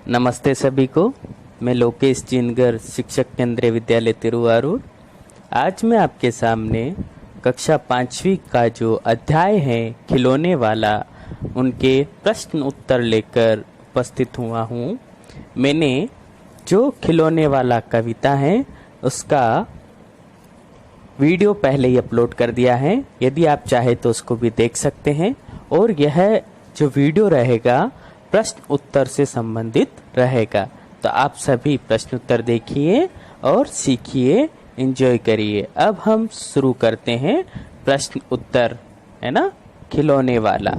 नमस्ते सभी को। मैं लोकेश जिनगर, शिक्षक केंद्रीय विद्यालय तिरुवारूर। आज मैं आपके सामने कक्षा 5वीं का जो अध्याय है खिलौने वाला, उनके प्रश्न उत्तर लेकर उपस्थित हुआ हूँ। मैंने जो खिलौने वाला कविता है उसका वीडियो पहले ही अपलोड कर दिया है, यदि आप चाहे तो उसको भी देख सकते हैं। और यह जो वीडियो रहेगा प्रश्न उत्तर से संबंधित रहेगा, तो आप सभी प्रश्न उत्तर देखिए और सीखिए, एंजॉय करिए। अब हम शुरू करते हैं प्रश्न उत्तर, है ना, खिलौने वाला।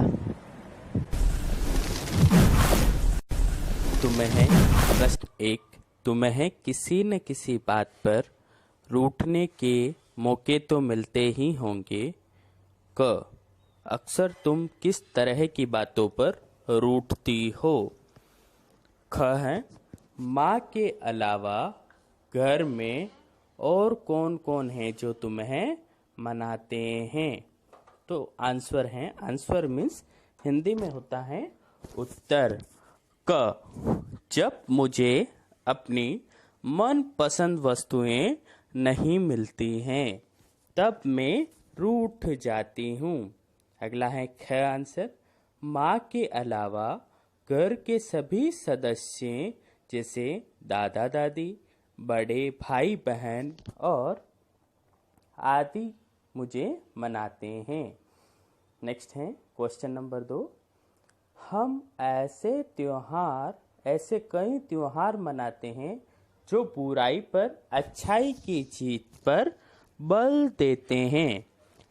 प्रश्न 1, तुम्हें किसी न किसी बात पर रूठने के मौके तो मिलते ही होंगे। क, अक्सर तुम किस तरह की बातों पर रूठती हो। ख है, माँ के अलावा घर में और कौन कौन है जो तुम्हें मनाते हैं। तो आंसर मीन्स हिंदी में होता है उत्तर। क, जब मुझे अपनी मनपसंद वस्तुएं नहीं मिलती हैं तब मैं रूठ जाती हूँ। अगला है ख आंसर, माँ के अलावा घर के सभी सदस्य जैसे दादा दादी, बड़े भाई बहन और आदि मुझे मनाते हैं। नेक्स्ट है क्वेश्चन नंबर 2, हम ऐसे कई त्योहार मनाते हैं जो बुराई पर अच्छाई की जीत पर बल देते हैं।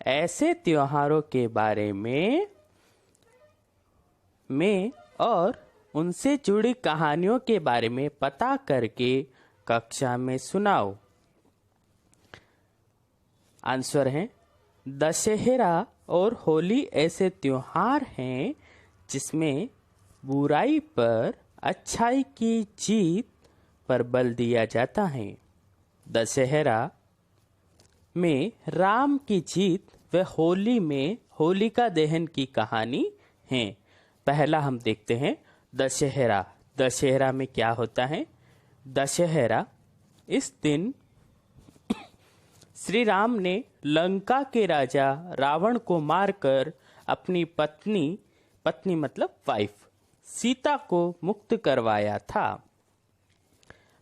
ऐसे त्योहारों के बारे में और उनसे जुड़ी कहानियों के बारे में पता करके कक्षा में सुनाओ। आंसर है, दशहरा और होली ऐसे त्योहार हैं जिसमें बुराई पर अच्छाई की जीत पर बल दिया जाता है। दशहरा में राम की जीत व होली में होलिका दहन की कहानी है। पहला हम देखते हैं दशहरा। दशहरा में क्या होता है। दशहरा, इस दिन श्री राम ने लंका के राजा रावण को मारकर अपनी पत्नी मतलब वाइफ सीता को मुक्त करवाया था।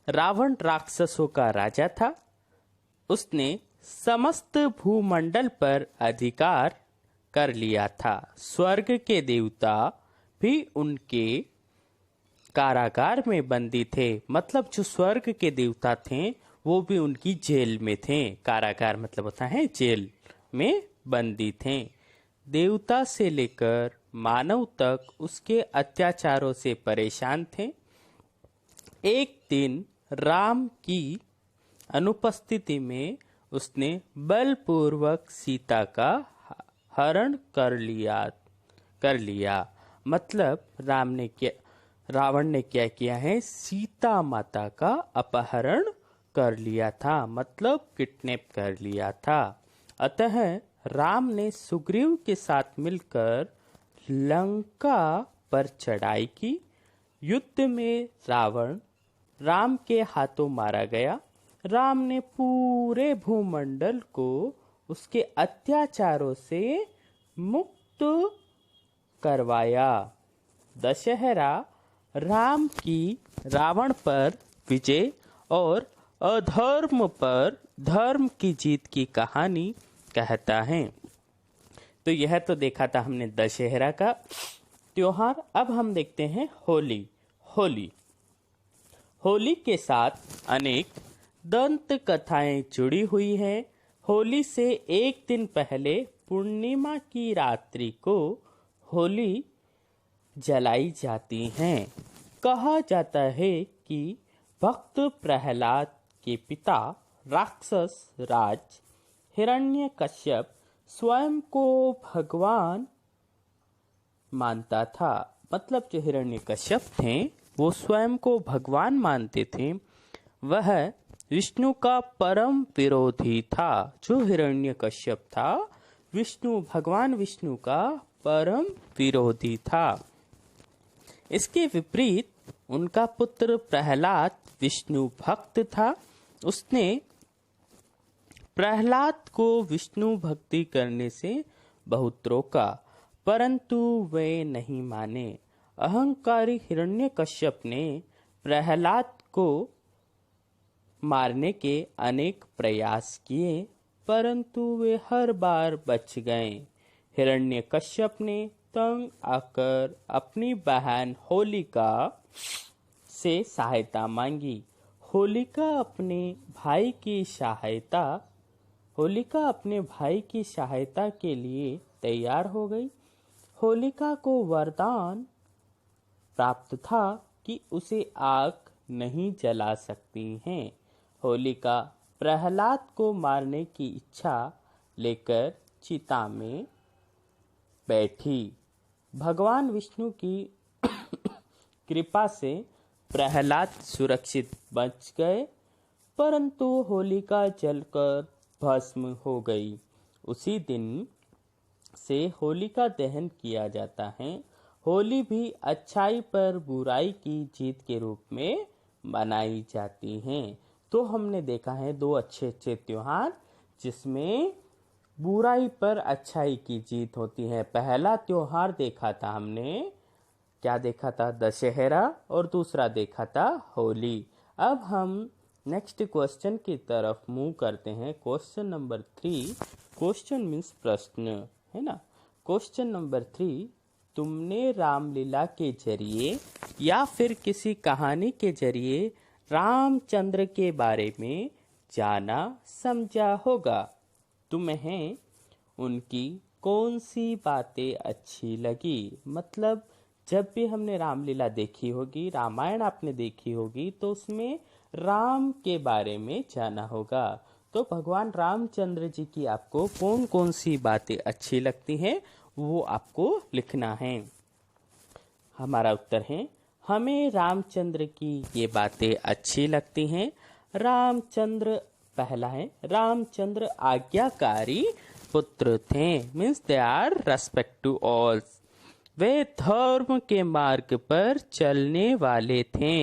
रावण राक्षसों का राजा था। उसने समस्त भूमंडल पर अधिकार कर लिया था। स्वर्ग के देवता भी उनके कारागार में बंदी थे। मतलब जो स्वर्ग के देवता थे वो भी उनकी जेल में थे। कारागार मतलब होता है जेल में बंदी थे। देवता से लेकर मानव तक उसके अत्याचारों से परेशान थे। एक दिन राम की अनुपस्थिति में उसने बलपूर्वक सीता का हरण कर लिया। मतलब रावण ने क्या किया है, सीता माता का अपहरण कर लिया था, मतलब किडनैप कर लिया था। अतः राम ने सुग्रीव के साथ मिलकर लंका पर चढ़ाई की। युद्ध में रावण राम के हाथों मारा गया। राम ने पूरे भूमंडल को उसके अत्याचारों से मुक्त करवाया। दशहरा राम की रावण पर विजय और अधर्म पर धर्म की जीत की कहानी कहता है। तो यह तो देखा था हमने दशहरा का त्योहार। अब हम देखते हैं होली के साथ अनेक दंत कथाएं जुड़ी हुई है। होली से एक दिन पहले पूर्णिमा की रात्रि को होली जलाई जाती हैं। कहा जाता है कि भक्त प्रहलाद के पिता राक्षस राज हिरण्यकश्यप स्वयं को भगवान मानता था। मतलब जो हिरण्यकश्यप थे वो स्वयं को भगवान मानते थे। वह विष्णु का परम विरोधी था। जो हिरण्यकश्यप था भगवान विष्णु का परम विरोधी था। इसके विपरीत उनका पुत्र प्रहलाद विष्णु भक्त था। उसने प्रहलाद को विष्णु भक्ति करने से बहुत रोका, परंतु वे नहीं माने। अहंकारी हिरण्यकश्यप ने प्रहलाद को मारने के अनेक प्रयास किए, परंतु वे हर बार बच गए। हिरण्यकश्यप ने तंग आकर अपनी बहन होलिका से सहायता मांगी। होलिका अपने भाई की सहायता के लिए तैयार हो गई। होलिका को वरदान प्राप्त था कि उसे आग नहीं जला सकती हैं। होलिका प्रहलाद को मारने की इच्छा लेकर चिता में बैठी। भगवान विष्णु की कृपा से प्रहलाद सुरक्षित बच गए, परंतु होलिका जलकर भस्म हो गई। उसी दिन से होलिका दहन किया जाता है। होली भी अच्छाई पर बुराई की जीत के रूप में मनाई जाती है। तो हमने देखा है दो अच्छे अच्छे त्योहार जिसमें बुराई पर अच्छाई की जीत होती है। पहला त्योहार देखा था हमने, क्या देखा था? दशहरा, और दूसरा देखा था होली। अब हम नेक्स्ट क्वेश्चन की तरफ मूव करते हैं। क्वेश्चन नंबर 3, क्वेश्चन मीन्स प्रश्न, है ना। क्वेश्चन नंबर 3, तुमने रामलीला के जरिए या फिर किसी कहानी के जरिए रामचंद्र के बारे में जाना समझा होगा। तुम्हें उनकी कौन सी बातें अच्छी लगी? मतलब जब भी हमने रामलीला देखी होगी, रामायण आपने देखी होगी, तो उसमें राम के बारे में जाना होगा। तो भगवान रामचंद्र जी की आपको कौन कौन सी बातें अच्छी लगती हैं वो आपको लिखना है। हमारा उत्तर है, हमें रामचंद्र की ये बातें अच्छी लगती हैं। रामचंद्र, पहला है, रामचंद्र आज्ञाकारी पुत्र थे, means they are respect to all. वे धर्म के मार्ग पर चलने वाले थे,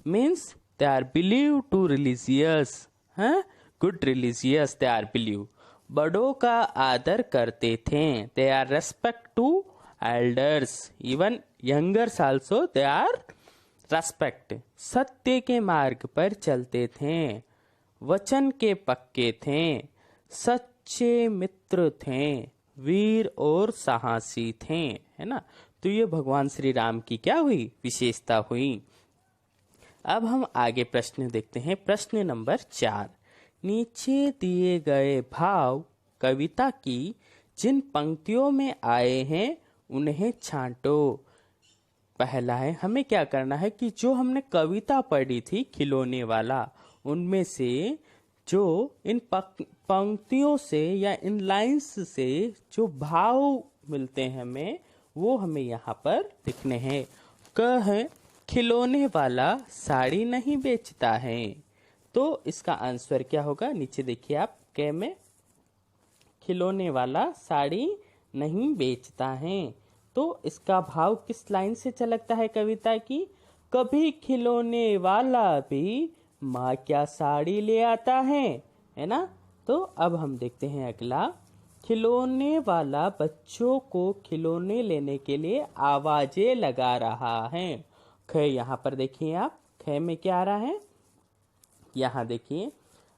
means they are believe to religious, good religious they are believe. बड़ों का आदर करते थे, they are respect to elders, even youngers also they are respect. सत्य के मार्ग पर चलते थे, वचन के पक्के थे, सच्चे मित्र थे, वीर और साहसी थे, है ना। तो ये भगवान श्री राम की क्या हुई? विशेषता हुई। अब हम आगे प्रश्न देखते हैं। प्रश्न नंबर 4, नीचे दिए गए भाव कविता की जिन पंक्तियों में आए हैं उन्हें छांटो। पहला है, हमें क्या करना है कि जो हमने कविता पढ़ी थी खिलौने वाला, उनमें से जो इन पंक्तियों से या इन लाइंस से जो भाव मिलते हैं हमें, वो हमें यहाँ पर लिखने हैं। क है, खिलौने वाला साड़ी नहीं बेचता है। तो इसका आंसर क्या होगा? नीचे देखिए आप, क में खिलौने वाला साड़ी नहीं बेचता है। तो इसका भाव किस लाइन से झलकता है कविता की? कभी खिलौने वाला भी माँ क्या साड़ी ले आता है ना। तो अब हम देखते हैं अगला, खिलौने वाला बच्चों को खिलौने लेने के लिए आवाजें लगा रहा है। ख यहाँ पर देखिए आप, ख में क्या आ रहा है? यहाँ देखिए,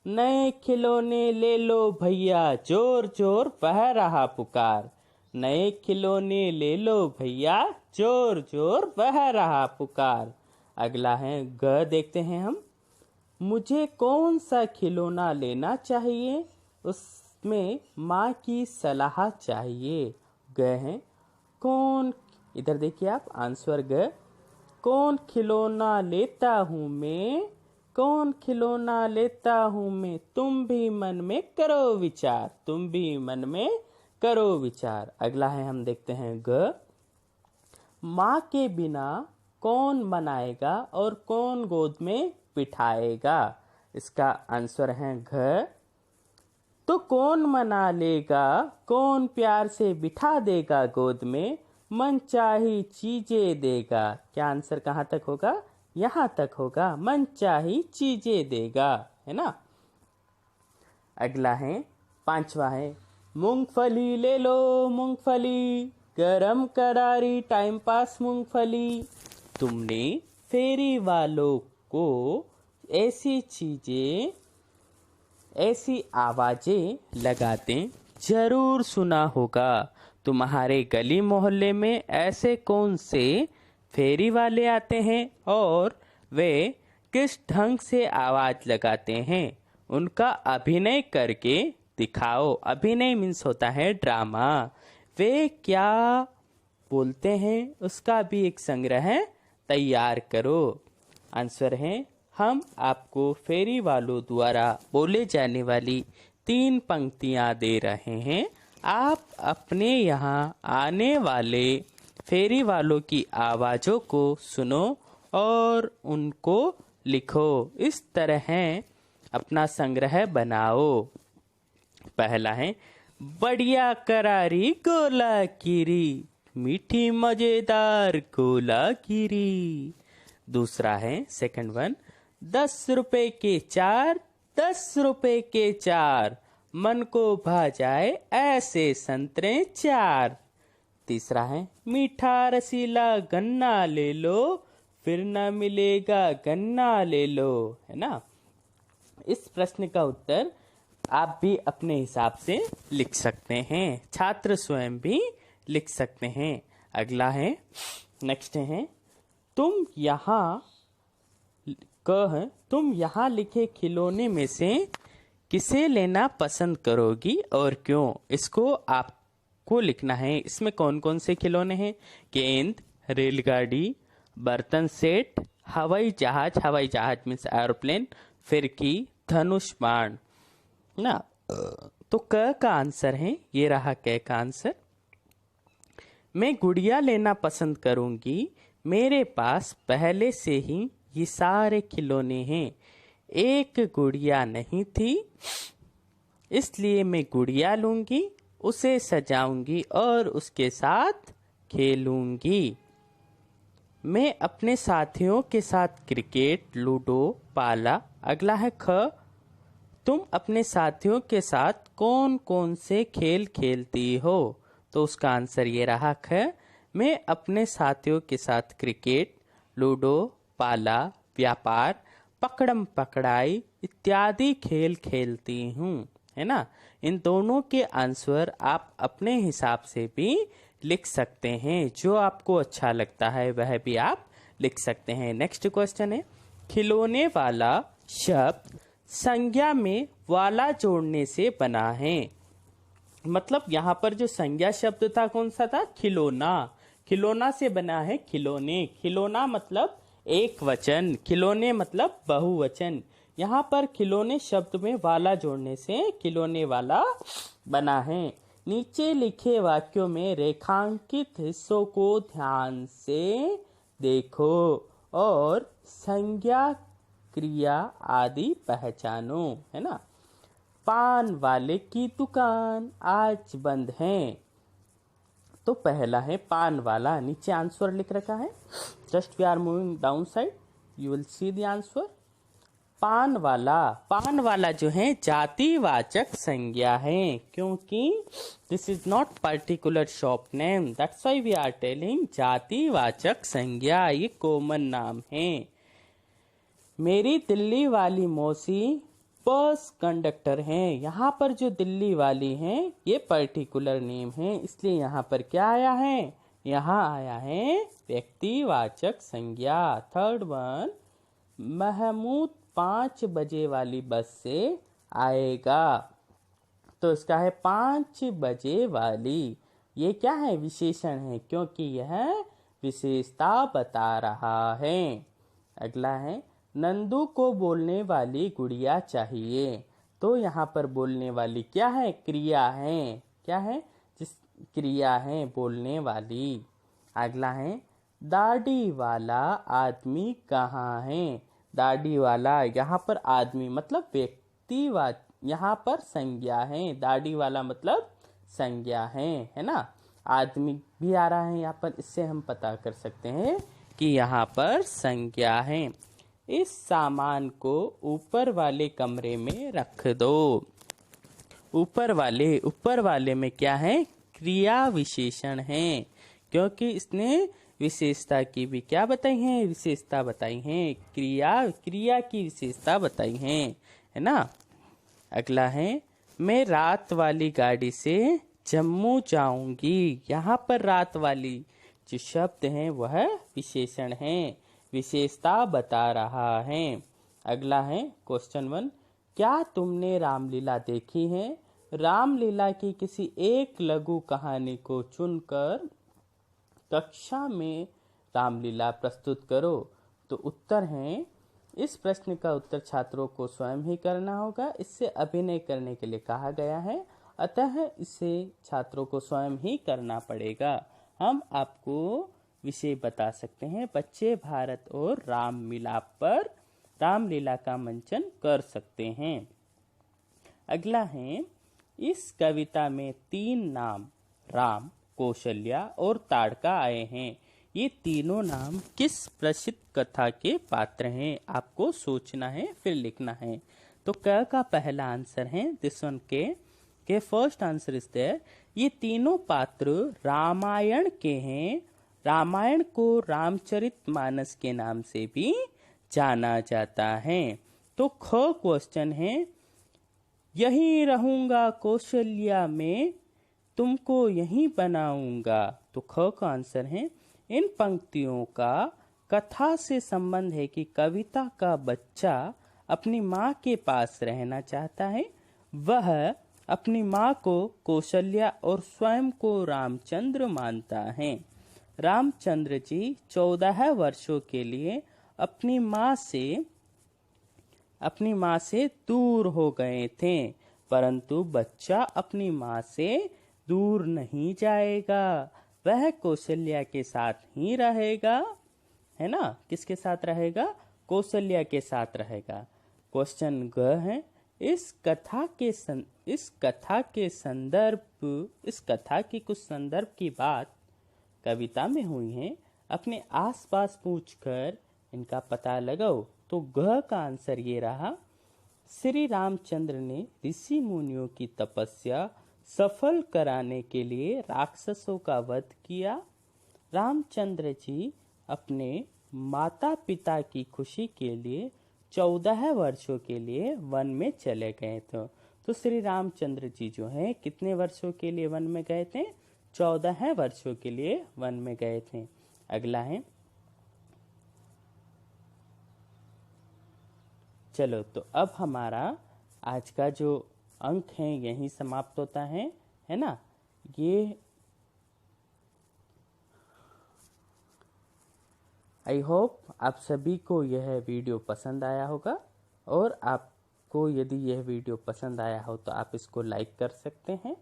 नए खिलौने ले लो भैया, जोर जोर बह रहा पुकार। नए खिलौने ले लो भैया, जोर जोर बह रहा पुकार। अगला है ग, देखते हैं हम, मुझे कौन सा खिलौना लेना चाहिए, उसमें माँ की सलाह चाहिए। ग है, कौन, इधर देखिए आप आंसर ग, कौन खिलौना लेता हूँ मैं, कौन खिलौना लेता हूँ मैं, तुम भी मन में करो विचार, तुम भी मन में करो विचार। अगला है, हम देखते हैं ग, माँ के बिना कौन मनाएगा और कौन गोद में बिठाएगा। इसका आंसर है घ, तो कौन मना लेगा, कौन प्यार से बिठा देगा गोद में, मन चाही चीजें देगा। क्या आंसर कहाँ तक होगा? यहाँ तक होगा, मनचाही चीजें देगा, है ना। अगला है, पांचवा है, मूंगफली ले लो मूंगफली, गरम करारी टाइम पास मूंगफली। तुमने फेरी वालों को ऐसी चीजें, ऐसी आवाजें लगाते जरूर सुना होगा। तुम्हारे गली मोहल्ले में ऐसे कौन से फेरी वाले आते हैं और वे किस ढंग से आवाज लगाते हैं, उनका अभिनय करके दिखाओ। अभिनय मीन्स होता है ड्रामा। वे क्या बोलते हैं उसका भी एक संग्रह तैयार करो। आंसर है, हम आपको फेरी वालों द्वारा बोले जाने वाली 3 पंक्तियां दे रहे हैं। आप अपने यहाँ आने वाले फेरी वालों की आवाज़ों को सुनो और उनको लिखो। इस तरह अपना संग्रह बनाओ। पहला है, बढ़िया करारी गोला गिरी, मीठी मजेदार गोला गिरी। दूसरा है, सेकंड वन, 10 रुपए के 4, 10 रुपए के 4, मन को भा जाए ऐसे संतरे 4। तीसरा है, मीठा रसीला गन्ना ले लो, फिर न मिलेगा गन्ना ले लो, है ना। इस प्रश्न का उत्तर आप भी अपने हिसाब से लिख सकते हैं, छात्र स्वयं भी लिख सकते हैं। अगला है, नेक्स्ट है, तुम यहाँ लिखे खिलौने में से किसे लेना पसंद करोगी और क्यों। इसको आपको लिखना है। इसमें कौन कौन से खिलौने हैं? गेंद, रेलगाड़ी, बर्तन सेट, हवाई जहाज मीन्स एरोप्लेन, फिरकी, धनुष बाण ना। तो क का आंसर है, ये रहा क का आंसर। मैं गुड़िया लेना पसंद करूंगी, मेरे पास पहले से ही ये सारे खिलौने हैं। एक गुड़िया नहीं थी, इसलिए मैं गुड़िया लूंगी, उसे सजाऊंगी और उसके साथ खेलूंगी। मैं अपने साथियों के साथ क्रिकेट, लूडो, पाला। अगला है ख, तुम अपने साथियों के साथ कौन कौन से खेल खेलती हो। तो उसका आंसर ये रहा ख, मैं अपने साथियों के साथ क्रिकेट, लूडो, पाला, व्यापार, पकड़म पकड़ाई इत्यादि खेल खेलती हूँ, है ना। इन दोनों के आंसर आप अपने हिसाब से भी लिख सकते हैं। जो आपको अच्छा लगता है वह भी आप लिख सकते हैं। नेक्स्ट क्वेश्चन है, खिलौने वाला शब्द संज्ञा में वाला जोड़ने से बना है। मतलब यहाँ पर जो संज्ञा शब्द था कौन सा था? खिलौना। खिलौना से बना है खिलौने। खिलौना मतलब एक वचन, खिलौने मतलब बहुवचन। यहाँ पर खिलौने शब्द में वाला जोड़ने से खिलौने वाला बना है। नीचे लिखे वाक्यों में रेखांकित हिस्सों को ध्यान से देखो और संज्ञा, क्रिया आदि पहचानो, है ना। पान वाले की दुकान आज बंद है। तो पहला है पान वाला, नीचे आंसर लिख रखा है। Just we are moving down side, you will see the answer. पान वाला जो है जातिवाचक संज्ञा है, क्योंकि this is not particular shop name, that's why we are telling जातिवाचक संज्ञा, ये कॉमन नाम है। मेरी दिल्ली वाली मौसी बस कंडक्टर हैं। यहाँ पर जो दिल्ली वाली हैं ये पर्टिकुलर नेम है, इसलिए यहाँ पर क्या आया है? यहाँ आया है व्यक्तिवाचक संज्ञा। थर्ड वन, महमूद 5 बजे वाली बस से आएगा। तो इसका है 5 बजे वाली। ये क्या है? विशेषण है, क्योंकि यह विशेषता बता रहा है। अगला है, नंदू को बोलने वाली गुड़िया चाहिए। तो यहाँ पर बोलने वाली क्या है? क्रिया है। क्या है? जिस क्रिया है बोलने वाली। अगला है, दाढ़ी वाला आदमी कहाँ है? दाढ़ी वाला, यहाँ पर आदमी मतलब व्यक्ति, यहाँ पर संज्ञा है। दाढ़ी वाला मतलब संज्ञा है ना। आदमी भी आ रहा है यहाँ पर, इससे हम पता कर सकते हैं कि यहाँ पर संज्ञा है। इस सामान को ऊपर वाले कमरे में रख दो। ऊपर वाले में क्या है? क्रिया विशेषण है, क्योंकि इसने विशेषता की भी क्या बताई है? विशेषता बताई है, क्रिया की विशेषता बताई है ना। अगला है, मैं रात वाली गाड़ी से जम्मू जाऊंगी। यहाँ पर रात वाली जो शब्द है वह विशेषण है, विशेषता बता रहा है। अगला है क्वेश्चन 1, क्या तुमने रामलीला देखी है? रामलीला की किसी एक लघु कहानी को चुनकर कक्षा में रामलीला प्रस्तुत करो। तो उत्तर है, इस प्रश्न का उत्तर छात्रों को स्वयं ही करना होगा। इससे अभिनय करने के लिए कहा गया है, अतः इसे छात्रों को स्वयं ही करना पड़ेगा। हम आपको विषय बता सकते हैं, बच्चे भारत और राम मिलाप पर रामलीला का मंचन कर सकते हैं। अगला है, इस कविता में 3 नाम राम, कौशल्या और ताड़का आए हैं। ये तीनों नाम किस प्रसिद्ध कथा के पात्र हैं? आपको सोचना है फिर लिखना है। तो क का पहला आंसर है दिस वन के फर्स्ट आंसर इज देयर। ये तीनों पात्र रामायण के हैं। रामायण को रामचरितमानस के नाम से भी जाना जाता है। तो ख क्वेश्चन है, यहीं रहूंगा कौशल्या में, तुमको यहीं बनाऊंगा। तो ख का आंसर है, इन पंक्तियों का कथा से संबंध है कि कविता का बच्चा अपनी माँ के पास रहना चाहता है। वह अपनी माँ को कौशल्या और स्वयं को रामचंद्र मानता है। रामचंद्र जी 14 वर्षों के लिए अपनी माँ से दूर हो गए थे, परंतु बच्चा अपनी माँ से दूर नहीं जाएगा। वह कौशल्या के साथ ही रहेगा, है ना। किसके साथ रहेगा? कौशल्या के साथ रहेगा। क्वेश्चन ग है, इस कथा की कुछ संदर्भ की बात कविता में हुई है। अपने आसपास पूछकर इनका पता लगाओ। तो ग का आंसर ये रहा, श्री रामचंद्र ने ऋषि मुनियों की तपस्या सफल कराने के लिए राक्षसों का वध किया। रामचंद्र जी अपने माता पिता की खुशी के लिए 14 वर्षों के लिए वन में चले गए थे। तो श्री रामचंद्र जी जो है कितने वर्षों के लिए वन में गए थे? 14 वर्षों के लिए वन में गए थे। अगला है, चलो तो अब हमारा आज का जो अंक है यही समाप्त होता है ना। ये आई होप आप सभी को यह वीडियो पसंद आया होगा, और आपको यदि यह वीडियो पसंद आया हो तो आप इसको लाइक कर सकते हैं।